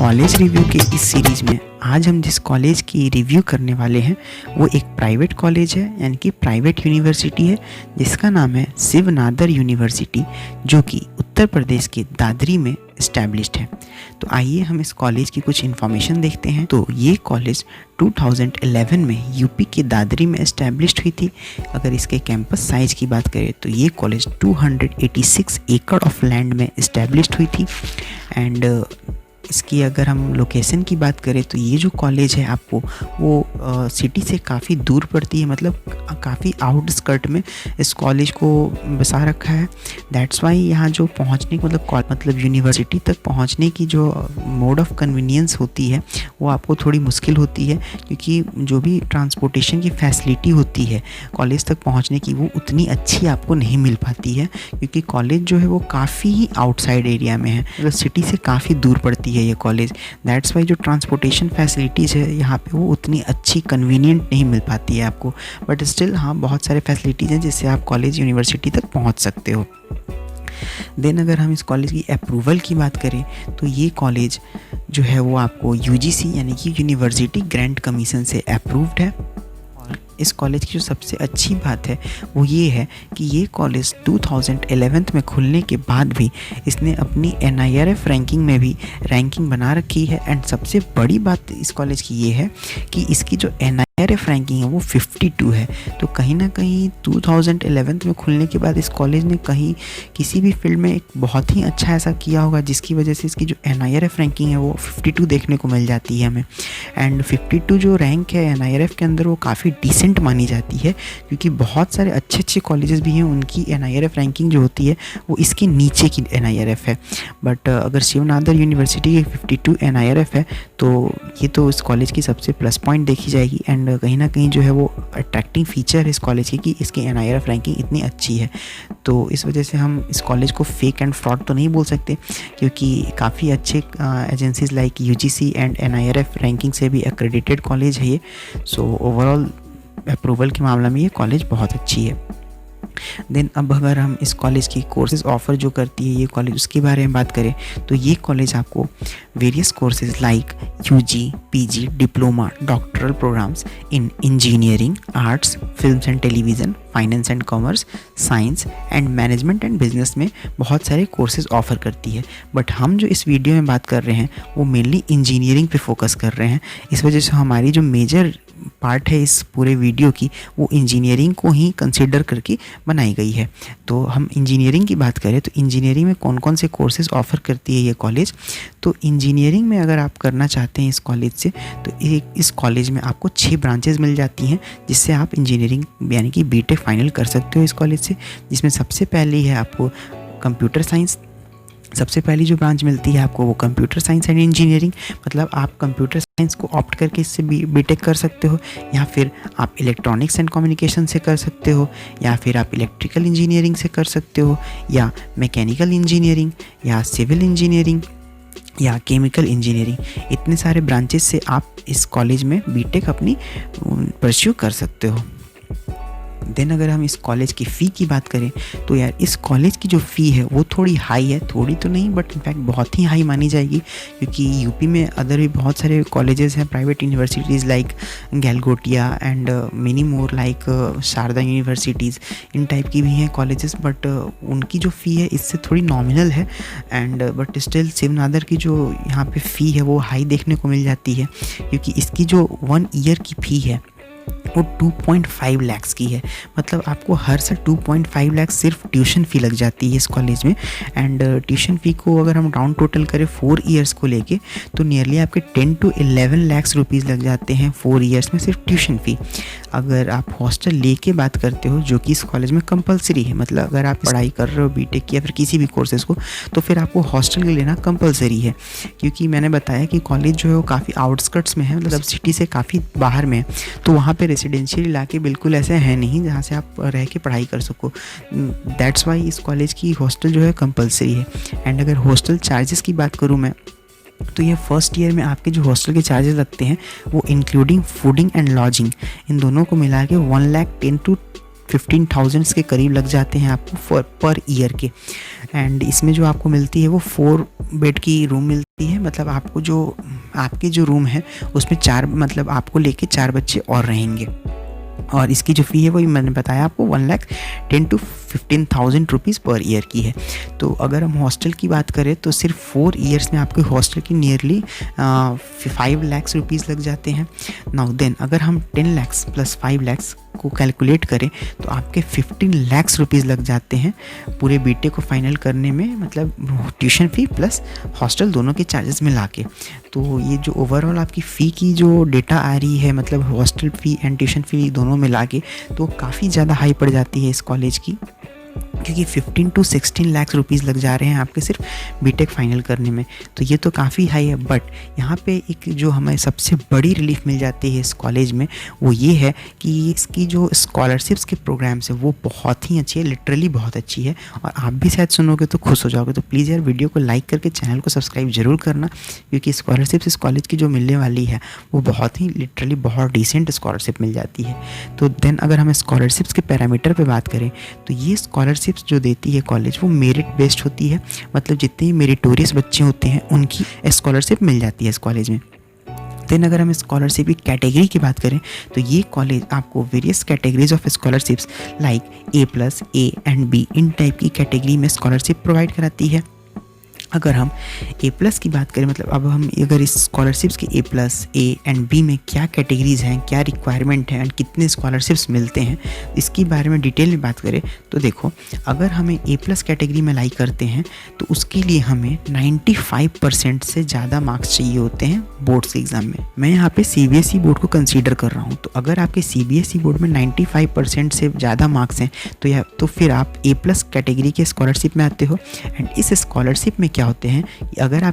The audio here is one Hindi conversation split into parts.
कॉलेज रिव्यू के इस सीरीज़ में आज हम जिस कॉलेज की रिव्यू करने वाले हैं वो एक प्राइवेट कॉलेज है, यानी कि प्राइवेट यूनिवर्सिटी है, जिसका नाम है शिव नादर यूनिवर्सिटी, जो कि उत्तर प्रदेश के दादरी में इस्टेब्लिश्ड है। तो आइए हम इस कॉलेज की कुछ इन्फॉर्मेशन देखते हैं। तो ये कॉलेज 2011 में यूपी के दादरी में इस्टेब्लिश्ड हुई थी। अगर इसके कैंपस साइज़ की बात करें तो ये कॉलेज 286 एकड़ ऑफ लैंड में इस्टेब्लिश्ड हुई थी। एंड इसकी अगर हम लोकेशन की बात करें तो ये जो कॉलेज है आपको वो सिटी से काफ़ी दूर पड़ती है, मतलब काफ़ी आउटस्कर्ट में इस कॉलेज को बसा रखा है। दैट्स वाई यहाँ जो पहुँचने की मतलब यूनिवर्सिटी तक पहुँचने की जो मोड ऑफ कन्वीनियंस होती है वो आपको थोड़ी मुश्किल होती है, क्योंकि जो भी ट्रांसपोर्टेशन की फैसिलिटी होती है कॉलेज तक पहुँचने की वो उतनी अच्छी आपको नहीं मिल पाती है, क्योंकि कॉलेज जो है वो काफ़ी आउटसाइड एरिया में है, मतलब सिटी से काफ़ी दूर पड़ती है ये कॉलेज। दैट्स वाई जो ट्रांसपोर्टेशन फैसिलिटीज़ है यहाँ पे वो उतनी अच्छी कन्वीनियंट नहीं मिल पाती है आपको, बट स्टिल हाँ बहुत सारे फैसिलिटीज़ हैं जिससे आप कॉलेज यूनिवर्सिटी तक पहुँच सकते हो। देन अगर हम इस कॉलेज की अप्रूवल की बात करें तो ये कॉलेज जो है वो आपको यूजीसी यानी कि यूनिवर्सिटी ग्रांट कमीशन से अप्रूव्ड है। इस कॉलेज की जो सबसे अच्छी बात है वो ये है कि ये कॉलेज 2011 में खुलने के बाद भी इसने अपनी NIRF रैंकिंग में भी रैंकिंग बना रखी है। एंड सबसे बड़ी बात इस कॉलेज की ये है कि इसकी जो NIRF रैंकिंग है वो 52 है। तो कहीं ना कहीं 2011 में खुलने के बाद इस कॉलेज ने कहीं किसी भी फील्ड में एक बहुत ही अच्छा ऐसा किया होगा जिसकी वजह से इसकी जो NIRF रैंकिंग है वो 52 देखने को मिल जाती है हमें। एंड 52 जो रैंक है NIRF के अंदर वो काफ़ी डिसेंट मानी जाती है, क्योंकि बहुत सारे अच्छे कॉलेजेस भी हैं उनकी NIRF रैंकिंग जो होती है वो इसके नीचे की NIRF है। बट अगर शिव नादर यूनिवर्सिटी की 52 NIRF है तो ये तो इस कॉलेज की सबसे प्लस पॉइंट देखी जाएगी। एंड कहीं ना कहीं जो है वो अट्रैक्टिंग फीचर है इस कॉलेज की कि इसकी NIRF रैंकिंग इतनी अच्छी है। तो इस वजह से हम इस कॉलेज को फेक एंड फ्रॉड तो नहीं बोल सकते, क्योंकि काफ़ी अच्छे agencies like UGC and NIRF ranking से भी एक्रेडिटेड कॉलेज है ये। सो ओवरऑल अप्रूवल के मामले में ये कॉलेज बहुत अच्छी है। देन अब अगर हम इस कॉलेज की कोर्सेज ऑफ़र जो करती है ये कॉलेज उसके बारे में बात करें तो ये कॉलेज आपको various courses like UG, PG, diploma, doctoral programmes in engineering, arts, films and television, finance and commerce, science and management and business में बहुत सारे कोर्सेज ऑफ़र करती है। बट हम जो इस वीडियो में बात कर रहे हैं वो मेनली इंजीनियरिंग पे फोकस कर रहे हैं। इस वजह से हमारी जो मेजर पार्ट है इस पूरे वीडियो की वो इंजीनियरिंग को ही कंसिडर करके बनाई गई है। तो हम इंजीनियरिंग की बात करें तो इंजीनियरिंग में कौन कौन से कोर्सेज ऑफ़र करती है ये कॉलेज। तो इंजीनियरिंग में अगर आप करना चाहते हैं इस कॉलेज से तो इस कॉलेज में आपको 6 ब्रांचेज मिल जाती हैं जिससे आप इंजीनियरिंग यानी कि BTech फाइनल कर सकते हो इस कॉलेज से। जिसमें सबसे पहले है आपको कंप्यूटर साइंस। सबसे पहली जो ब्रांच मिलती है आपको वो कंप्यूटर साइंस एंड इंजीनियरिंग, मतलब आप कंप्यूटर साइंस को ऑप्ट करके इससे BTech कर सकते हो, या फिर आप इलेक्ट्रॉनिक्स एंड कम्युनिकेशन से कर सकते हो, या फिर आप इलेक्ट्रिकल इंजीनियरिंग से कर सकते हो, या मैकेनिकल इंजीनियरिंग, या सिविल इंजीनियरिंग, या केमिकल इंजीनियरिंग। इतने सारे ब्रांचेस से आप इस कॉलेज में BTech अपनी परस्यू कर सकते हो। देन अगर हम इस कॉलेज की फ़ी की बात करें तो यार इस कॉलेज की जो फ़ी है वो थोड़ी हाई है, थोड़ी तो नहीं बट इनफैक्ट बहुत ही हाई मानी जाएगी, क्योंकि यूपी में अदर भी बहुत सारे कॉलेजेस हैं private universities like Galgotia and many more like Sharda universities, इन टाइप की भी हैं कॉलेजेस, बट उनकी जो फ़ी है इससे थोड़ी नॉमिनल है। And but still Shiv Nadar की जो यहाँ पे फ़ी है वो हाई देखने को मिल जाती है, क्योंकि इसकी जो 1 ईयर की फ़ी है वो 2.5 लाख की है। मतलब आपको हर साल 2.5 लाख सिर्फ ट्यूशन फ़ी लग जाती है इस कॉलेज में। एंड ट्यूशन फ़ी को अगर हम राउंड टोटल करें 4 ईयर्स को लेके तो नियरली आपके 10 to 11 लाख रुपीज़ लग जाते हैं 4 ईयर्स में सिर्फ ट्यूशन फ़ी। अगर आप हॉस्टल लेके बात करते हो जो कि इस कॉलेज में कंपलसरी है, मतलब अगर आप पढ़ाई कर रहे हो BTech या फिर किसी भी कोर्सेज़ को तो फिर आपको हॉस्टल लेना कंपलसरी है, क्योंकि मैंने बताया कि कॉलेज जो है वो काफ़ी आउटस्कर्ट्स में है, मतलब सिटी से काफ़ी बाहर में है। तो वहाँ पे रेसिडेंशियल इलाके बिल्कुल ऐसे हैं नहीं जहाँ से आप रह के पढ़ाई कर सको। दैट्स वाई इस कॉलेज की हॉस्टल जो है कंपलसरी है। एंड अगर हॉस्टल चार्जेस की बात करूँ मैं तो ये फर्स्ट ईयर में आपके जो हॉस्टल के चार्जेस लगते हैं वो इंक्लूडिंग फूडिंग एंड लॉजिंग इन दोनों को मिला के 1,10,000 to 15,000 के करीब लग जाते हैं आपको पर ईयर के। एंड इसमें जो आपको मिलती है वो 4 बेड की रूम मिलती है, मतलब आपको जो आपके जो रूम है उसमें 4 मतलब आपको लेके 4 बच्चे और रहेंगे। और इसकी जो फ़ी है वही मैंने बताया आपको 1,10,000 to 15,000 रुपीज़ पर ईयर की है। तो अगर हम हॉस्टल की बात करें तो सिर्फ 4 ईयर्स में आपके हॉस्टल की नियरली 5 लाख रुपीज़ लग जाते हैं। नाउ देन अगर हम 10 लाख प्लस 5 लाख को कैलकुलेट करें तो आपके 15 लाख रुपीज़ लग जाते हैं पूरे बीटेक को फाइनल करने में, मतलब ट्यूशन फ़ी प्लस हॉस्टल दोनों के चार्जेस मिला के। तो ये जो ओवरऑल आपकी फ़ी की जो डेटा आ रही है, मतलब hostel fee and tuition fee दोनों मिला के, तो काफ़ी ज़्यादा हाई पड़ जाती है इस कॉलेज की, क्योंकि 15 to 16 लाख रुपीज़ लग जा रहे हैं आपके सिर्फ बीटेक फाइनल करने में। तो ये तो काफ़ी हाई है। बट यहाँ पे एक जो हमें सबसे बड़ी रिलीफ मिल जाती है इस कॉलेज में वो ये है कि इसकी जो स्कॉलरशिप्स के प्रोग्राम्स है वो बहुत ही अच्छी है, लिटरली बहुत अच्छी है। और आप भी शायद सुनोगे तो खुश हो जाओगे। तो प्लीज़ यार वीडियो को लाइक करके चैनल को सब्सक्राइब ज़रूर करना, क्योंकि स्कॉलरशिप्स इस कॉलेज की जो मिलने वाली है वो बहुत ही लिटरली बहुत डिसेंट स्कॉलरशिप मिल जाती है। तो देन अगर हम स्कॉलरशिप्स के पैरामीटर पर बात करें तो ये स्कॉलरशिप्स जो देती है कॉलेज वो मेरिट बेस्ड होती है, मतलब जितने मेरिटोरियस बच्चे होते हैं उनकी स्कॉलरशिप मिल जाती है इस कॉलेज में। देन अगर हम स्कॉलरशिप की कैटेगरी की बात करें तो ये कॉलेज आपको various categories of scholarships like A+, A and B in type की कैटेगरी में स्कॉलरशिप प्रोवाइड कराती है। अगर हम A+ की बात करें, मतलब अब हम अगर इस स्कॉलरशिप्स के A+, A एंड B में क्या कैटेगरीज़ हैं, क्या रिक्वायरमेंट है एंड कितने स्कॉलरशिप्स मिलते हैं, इसकी बारे में डिटेल में बात करें तो देखो, अगर हमें A+ कैटेगरी में लाई करते हैं तो उसके लिए हमें 95% से ज़्यादा मार्क्स चाहिए होते हैं बोर्ड्स के एग्ज़ाम में। मैं यहाँ पे CBSE बोर्ड को कंसीडर कर रहा हूँ। तो अगर आपके CBSE बोर्ड में 95% से ज़्यादा मार्क्स हैं तो फिर आप A+ कैटेगरी के स्कॉलरशिप में आते हो। एंड इस स्कॉलरशिप में क्या होते हैं कि अगर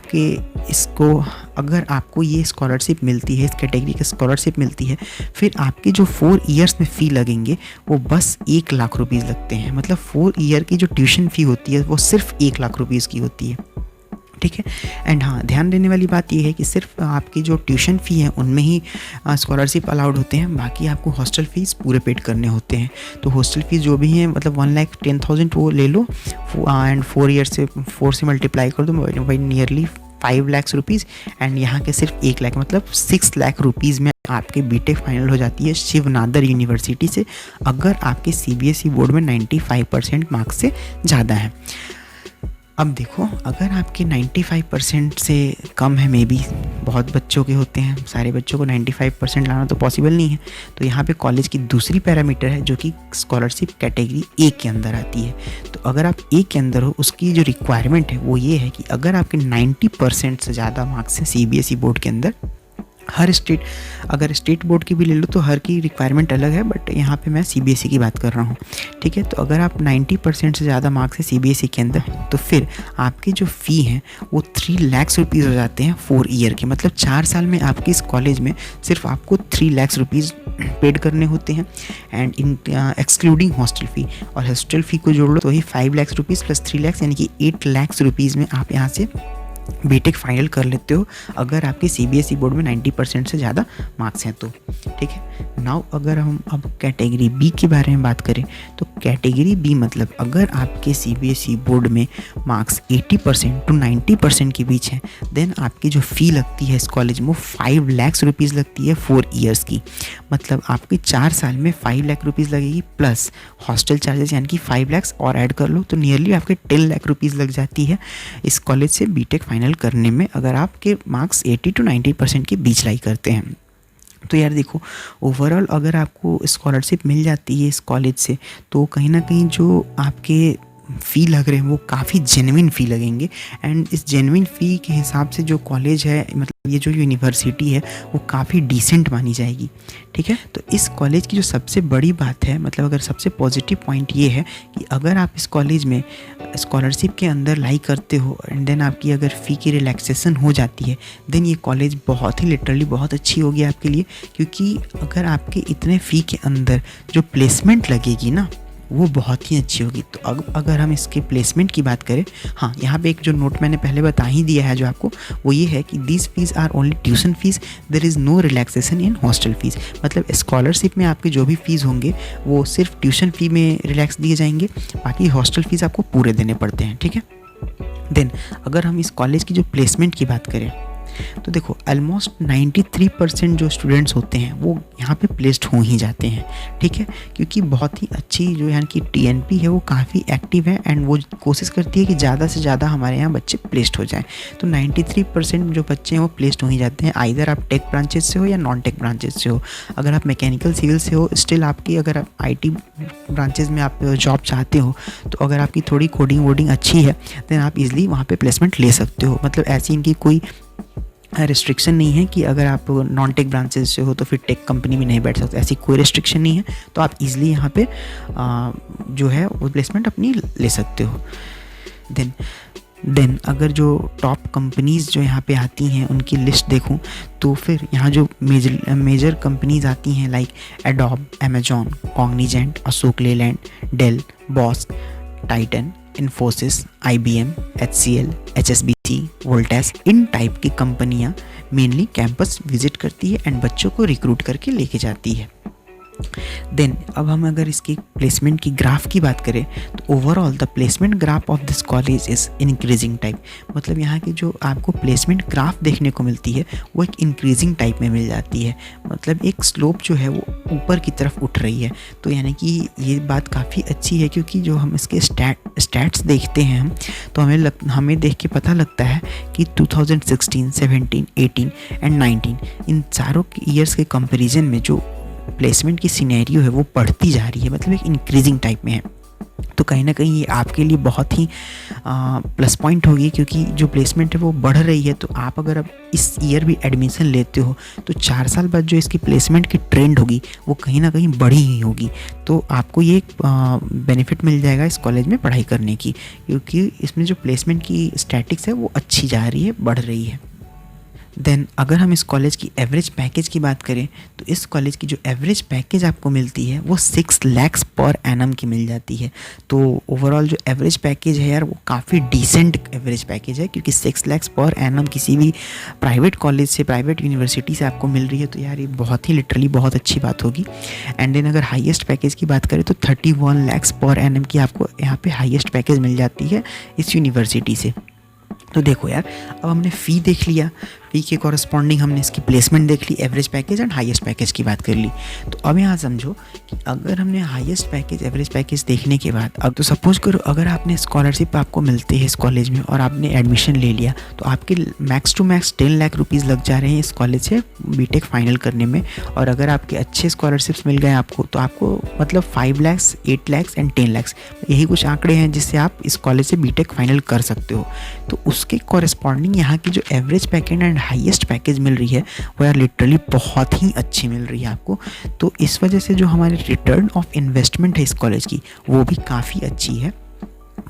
आपको ये स्कॉलरशिप मिलती है, इस कैटेगरी की स्कॉलरशिप मिलती है, फिर आपके जो 4 इयर्स में फ़ी लगेंगे वो बस 1 लाख रुपीज़ लगते हैं। मतलब 4 ईयर की जो ट्यूशन फ़ी होती है वो सिर्फ 1 लाख रुपीज़ की होती है, ठीक है। एंड हाँ, ध्यान देने वाली बात यह है कि सिर्फ आपकी जो ट्यूशन फ़ी है उनमें ही स्कॉलरशिप अलाउड होते हैं, बाकी आपको हॉस्टल फ़ीस पूरे पेड करने होते हैं। तो हॉस्टल फ़ीस जो भी है, मतलब 1,10,000 वो ले लो एंड 4 ईयर से 4 से मल्टीप्लाई कर दो, भाई नियरली 5 लाख रुपीज़। एंड यहाँ के सिर्फ 1 लाख मतलब 6 लाख रुपीज़ में आपके बीटेक फाइनल हो जाती है शिव नादर यूनिवर्सिटी से, अगर आपके CBSE बोर्ड में 95% मार्क्स से ज़्यादा है। अब देखो, अगर आपके 95% से कम है, मे बी बहुत बच्चों के होते हैं, सारे बच्चों को 95% लाना तो पॉसिबल नहीं है। तो यहाँ पे कॉलेज की दूसरी पैरामीटर है जो कि स्कॉलरशिप कैटेगरी A के अंदर आती है। तो अगर आप A के अंदर हो, उसकी जो रिक्वायरमेंट है वो ये है कि अगर आपके 90% से ज़्यादा मार्क्स हैं CBSE बोर्ड के अंदर, हर स्टेट, अगर स्टेट बोर्ड की भी ले लो तो हर की रिक्वायरमेंट अलग है, बट यहाँ पे मैं CBSE की बात कर रहा हूँ, ठीक है। तो अगर आप 90% से ज़्यादा मार्क्स है CBSE के अंदर, तो फिर आपकी जो फ़ी है वो 3 लाख रुपीज़ हो जाते हैं 4 ईयर के। मतलब 4 साल में आपकी इस कॉलेज में सिर्फ आपको 3 लाख रुपीज़ पेड करने होते हैं, and in excluding hostel fee. और हॉस्टल फ़ी को जोड़ लो तो वही 5 लाख रुपीज़ प्लस 3 लाख यानी कि 8 लाख रुपीज़ में आप यहाँ से बीटेक फाइनल कर लेते हो, अगर आपके CBSE बोर्ड में 90% से ज़्यादा मार्क्स हैं तो, ठीक है। नाउ अगर हम अब कैटेगरी B के बारे में बात करें तो कैटेगरी B मतलब अगर आपके CBSE बोर्ड में मार्क्स 80% to 90% के बीच हैं, देन आपकी जो फ़ी लगती है इस कॉलेज में वो 5 लाख रुपीज़ लगती है 4 ईयर्स की। मतलब आपके 4 साल में 5 लाख रुपीज़ लगेगी प्लस हॉस्टल चार्जेस यानी कि 5 लाख और ऐड कर लो तो नियरली आपके 10 लाख रुपीज़ लग जाती है इस कॉलेज से बीटेक फाइनल करने में, अगर आपके मार्क्स 80 to 90% के बीच लाई करते हैं। तो यार देखो, ओवरऑल अगर आपको स्कॉलरशिप मिल जाती है इस कॉलेज से तो कहीं ना कहीं जो आपके फ़ी लग रहे हैं वो काफ़ी जेन्युइन फ़ी लगेंगे। एंड इस जेन्युइन फ़ी के हिसाब से जो कॉलेज है, मतलब ये जो यूनिवर्सिटी है वो काफ़ी डिसेंट मानी जाएगी, ठीक है। तो इस कॉलेज की जो सबसे बड़ी बात है, मतलब अगर सबसे पॉजिटिव पॉइंट ये है कि अगर आप इस कॉलेज में स्कॉलरशिप के अंदर लाई करते हो एंड देन आपकी अगर फ़ी की रिलैक्सेशन हो जाती है, देन ये कॉलेज बहुत ही लिटरली बहुत अच्छी होगी आपके लिए। क्योंकि अगर आपके इतने फ़ी के अंदर जो प्लेसमेंट लगेगी ना, वो बहुत ही अच्छी होगी। तो अब अगर हम इसके प्लेसमेंट की बात करें, हाँ यहाँ पे एक जो नोट मैंने पहले बता ही दिया है जो आपको, वो ये है कि these fees are only tuition fees, there is no relaxation in hostel fees. मतलब स्कॉलरशिप में आपके जो भी फीस होंगे वो सिर्फ ट्यूशन फ़ी में रिलैक्स दिए जाएंगे, बाकी हॉस्टल फीस आपको पूरे देने पड़ते हैं, ठीक है। देन अगर हम इस कॉलेज की जो प्लेसमेंट की बात करें तो देखो ऑलमोस्ट 93% जो स्टूडेंट्स होते हैं वो यहाँ पे प्लेस्ड हो ही जाते हैं, ठीक है, क्योंकि बहुत ही अच्छी जो यहाँ की टीएनपी है वो काफ़ी एक्टिव है एंड वो कोशिश करती है कि ज़्यादा से ज़्यादा हमारे यहाँ बच्चे प्लेस्ड हो जाएं। तो 93% जो बच्चे हैं वो प्लेस्ड हो ही जाते हैं, आइदर आप टेक ब्रांचेज से हो या नॉन टेक ब्रांचेज से हो। अगर आप मैकेनिकल सिविल से हो, स्टिल आपकी अगर आप IT ब्रांचेज में आप जॉब चाहते हो तो अगर आपकी थोड़ी कोडिंग वोडिंग अच्छी है देन आप इजीली वहाँ पे प्लेसमेंट ले सकते हो। मतलब ऐसी इनकी कोई रिस्ट्रिक्शन नहीं है कि अगर आप नॉन टेक ब्रांचेस से हो तो फिर टेक कंपनी में नहीं बैठ सकते, ऐसी कोई रिस्ट्रिक्शन नहीं है। तो आप इजीली यहाँ पे जो है वो प्लेसमेंट अपनी ले सकते हो। देन अगर जो टॉप कंपनीज़ जो यहाँ पे आती हैं उनकी लिस्ट देखूँ तो फिर यहाँ जो मेजर कंपनीज़ आती हैं like Adobe, Amazon, Cognizant, Ashok Leyland, Dell, Bosch, Titan, Infosys, IBM, HCL, HSBC, Voltas, इन टाइप की कंपनियां मेनली कैंपस विजिट करती है एंड बच्चों को रिक्रूट करके लेके जाती है। देन अब हम अगर इसकी प्लेसमेंट की ग्राफ की बात करें तो overall the placement graph of this college is increasing type. मतलब यहाँ की जो आपको प्लेसमेंट ग्राफ देखने को मिलती है वो एक इंक्रीजिंग टाइप में मिल जाती है, मतलब एक स्लोप जो है वो ऊपर की तरफ उठ रही है। तो यानी कि ये बात काफ़ी अच्छी है, क्योंकि जो हम इसके स्टैट्स देखते हैं हम तो हमें देख के पता लगता है कि 2016, 17, 18 एंड 19 इन चारों ईयर्स के कंपेरिजन में जो प्लेसमेंट की सिनेरियो है वो बढ़ती जा रही है, मतलब एक इंक्रीजिंग टाइप में है। तो कहीं ना कहीं ये आपके लिए बहुत ही प्लस पॉइंट होगी, क्योंकि जो प्लेसमेंट है वो बढ़ रही है। तो आप अगर अब इस ईयर भी एडमिशन लेते हो तो 4 साल बाद जो इसकी प्लेसमेंट की ट्रेंड होगी वो कहीं ना कहीं बढ़ी ही होगी। तो आपको ये बेनिफिट मिल जाएगा इस कॉलेज में पढ़ाई करने की, क्योंकि इसमें जो प्लेसमेंट की स्टैटिक्स है वो अच्छी जा रही है, बढ़ रही है। देन अगर हम इस कॉलेज की एवरेज पैकेज की बात करें तो इस कॉलेज की जो एवरेज पैकेज आपको मिलती है वो 6 lakhs पर एनम की मिल जाती है। तो ओवरऑल जो एवरेज पैकेज है यार वो काफ़ी डिसेंट एवरेज पैकेज है, क्योंकि 6 lakhs पर एनम किसी भी प्राइवेट कॉलेज से, प्राइवेट यूनिवर्सिटी से आपको मिल रही है तो यार ये बहुत ही लिटरली बहुत अच्छी बात होगी। एंड देन अगर हाईएस्ट पैकेज की बात करें तो 31 lakhs पर एनम की आपको यहाँ पे हाईएस्ट पैकेज मिल जाती है इस यूनिवर्सिटी से। तो देखो यार, अब हमने फ़ी देख लिया, फ़ी के कॉरस्पॉन्डिंग हमने इसकी प्लेसमेंट देख ली, average package and highest package की बात कर ली। तो अब यहाँ समझो कि अगर हमने हाईएस्ट पैकेज, एवरेज पैकेज देखने के बाद, अब तो सपोज करो अगर आपने स्कॉलरशिप आपको मिलते हैं इस कॉलेज में और आपने एडमिशन ले लिया तो आपके max to max 10 lakh rupees लग जा रहे हैं इस कॉलेज से बीटेक फाइनल करने में। और अगर आपके अच्छे स्कॉलरशिप्स मिल गए आपको तो आपको मतलब 5 lakhs, 8 lakhs एंड 10 lakhs, यही कुछ आंकड़े हैं जिससे आप इस कॉलेज से बीटेक फाइनल कर सकते हो। तो उसके कॉरस्पॉन्डिंग यहाँ की जो average package and highest package मिल रही है वो यार लिटरली बहुत ही अच्छी मिल रही है आपको। तो इस वजह से जो हमारी रिटर्न ऑफ इन्वेस्टमेंट है इस कॉलेज की वो भी काफ़ी अच्छी है,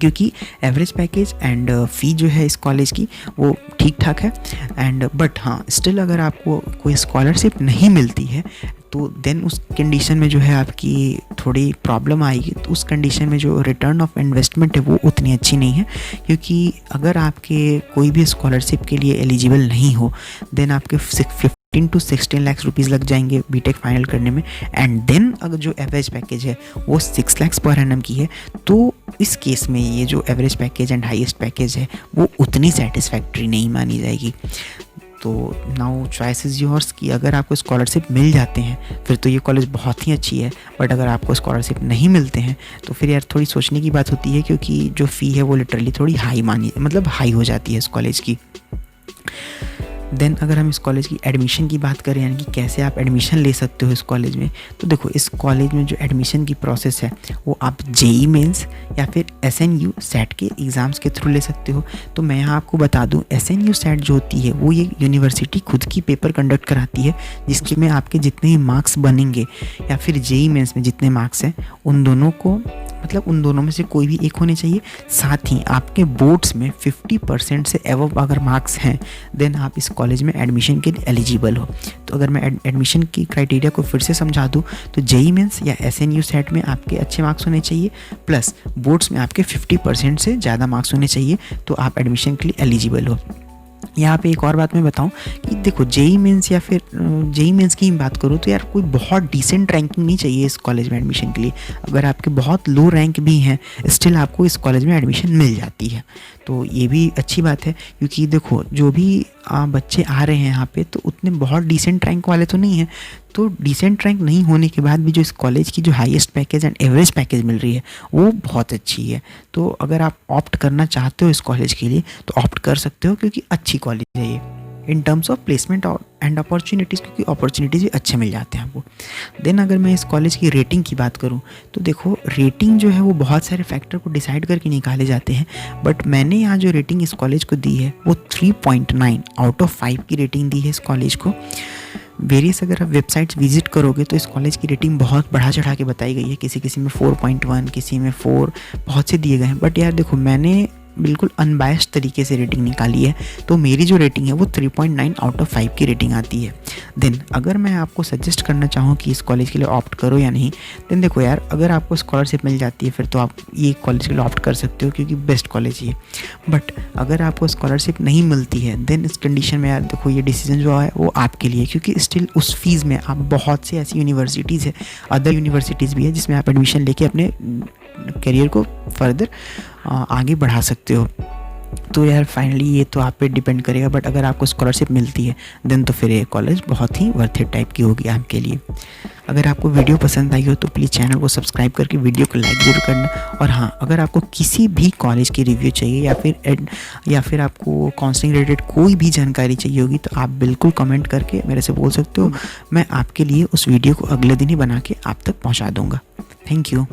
क्योंकि एवरेज पैकेज एंड फ़ी जो है इस कॉलेज की वो ठीक ठाक है। एंड बट हाँ, स्टिल अगर आपको कोई स्कॉलरशिप नहीं मिलती है तो देन उस कंडीशन में जो है आपकी थोड़ी प्रॉब्लम आएगी। तो उस कंडीशन में जो रिटर्न ऑफ इन्वेस्टमेंट है वो उतनी अच्छी नहीं है, क्योंकि अगर आपके कोई भी स्कॉलरशिप के लिए एलिजिबल नहीं हो देन आपके 15 to 16 लाख रुपीज़ लग जाएंगे बीटेक फाइनल करने में। एंड देन अगर जो एवरेज पैकेज है वो 6 lakhs पर एनम की है तो इस केस में ये जो average package and highest package है वो उतनी सेटिस्फैक्ट्री नहीं मानी जाएगी। तो नाउ चॉइस इज़ योर्स कि अगर आपको स्कॉलरशिप मिल जाते हैं फिर तो ये कॉलेज बहुत ही अच्छी है, बट अगर आपको स्कॉलरशिप नहीं मिलते हैं तो फिर यार थोड़ी सोचने की बात होती है, क्योंकि जो फ़ी है वो लिटरली थोड़ी हाई हो जाती है इस कॉलेज की। देन अगर हम इस कॉलेज की एडमिशन की बात करें, यानी कि कैसे आप एडमिशन ले सकते हो इस कॉलेज में, तो देखो इस कॉलेज में जो एडमिशन की प्रोसेस है वो आप जेई मेंस या फिर SNU सेट के एग्ज़ाम्स के थ्रू ले सकते हो। तो मैं यहाँ आपको बता दूँ SNU सेट जो होती है वो ये यूनिवर्सिटी खुद की पेपर कंडक्ट कराती है, जिसके में आपके जितने ही मार्क्स बनेंगे या फिर जेई मेंस में जितने मार्क्स हैं उन दोनों को मतलब उन दोनों में से कोई भी एक होने चाहिए। साथ ही आपके बोर्ड्स में 50% से एवव अगर मार्क्स हैं देन आप इस कॉलेज में एडमिशन के लिए एलिजिबल हो। तो अगर मैं एडमिशन की क्राइटेरिया को फिर से समझा दूँ तो जेईई मेंस या एसएनयू सेट में आपके अच्छे मार्क्स होने चाहिए, प्लस बोर्ड्स में आपके 50% से ज़्यादा मार्क्स होने चाहिए, तो आप एडमिशन के लिए एलिजिबल हो। यहाँ पे एक और बात मैं बताऊँ कि देखो जेईई मेंस या फिर जेईई मेंस की बात करूँ तो यार कोई बहुत डिसेंट रैंकिंग नहीं चाहिए इस कॉलेज में एडमिशन के लिए। अगर आपके बहुत लो रैंक भी हैं स्टिल आपको इस कॉलेज में एडमिशन मिल जाती है, तो ये भी अच्छी बात है। क्योंकि देखो जो भी बच्चे आ रहे हैं यहाँ पे तो उतने बहुत डिसेंट रैंक वाले तो नहीं हैं, तो डिसेंट रैंक नहीं होने के बाद भी जो इस कॉलेज की जो highest package and average package मिल रही है वो बहुत अच्छी है। तो अगर आप ऑप्ट करना चाहते हो इस कॉलेज के लिए तो ऑप्ट कर सकते हो, क्योंकि अच्छी कॉलेज है ये in terms of placement and opportunities, क्योंकि अपॉर्चुनिटीज़ भी अच्छे मिल जाते हैं आपको। देन अगर मैं इस कॉलेज की रेटिंग की बात करूं तो देखो रेटिंग जो है वो बहुत सारे फैक्टर को डिसाइड करके निकाले जाते हैं, बट मैंने यहाँ जो रेटिंग इस कॉलेज को दी है वो 3.9 आउट ऑफ 5 की रेटिंग दी है इस कॉलेज को। वेरियस अगर आप वेबसाइट्स विजिट करोगे तो इस कॉलेज की रेटिंग बहुत बढ़ा चढ़ा के बताई गई है, किसी में 4.1, किसी में 4, बहुत से दिए गए हैं। बट यार देखो मैंने बिल्कुल अनबायस्ड तरीके से रेटिंग निकाली है, तो मेरी जो रेटिंग है वो 3.9 आउट ऑफ 5 की रेटिंग आती है। देन अगर मैं आपको सजेस्ट करना चाहूँ कि इस कॉलेज के लिए ऑप्ट करो या नहीं, देन देखो यार अगर आपको स्कॉलरशिप मिल जाती है फिर तो आप ये कॉलेज के लिए ऑप्ट कर सकते हो, क्योंकि बेस्ट कॉलेज ही है। बट अगर आपको स्कॉलरशिप नहीं मिलती है देन इस कंडीशन में यार देखो ये डिसीजन जो है वो आपके लिए, क्योंकि स्टिल उस फीस में आप बहुत सी ऐसी यूनिवर्सिटीज़ है, अदर यूनिवर्सिटीज़ भी है जिसमें आप एडमिशन लेके अपने करियर को फर्दर आगे बढ़ा सकते हो। तो यार फाइनली ये तो आप पे डिपेंड करेगा, बट अगर आपको स्कॉलरशिप मिलती है देन तो फिर ये कॉलेज बहुत ही वर्थ इट टाइप की होगी आपके लिए। अगर आपको वीडियो पसंद आई हो तो प्लीज़ चैनल को सब्सक्राइब करके वीडियो को लाइक ज़रूर करना। और हाँ, अगर आपको किसी भी कॉलेज की रिव्यू चाहिए या फिर आपको काउंसलिंग रिलेटेड कोई भी जानकारी चाहिए होगी तो आप बिल्कुल कमेंट करके मेरे से बोल सकते हो। मैं आपके लिए उस वीडियो को अगले दिन ही बना के आप तक पहुँचा दूँगा। Thank you.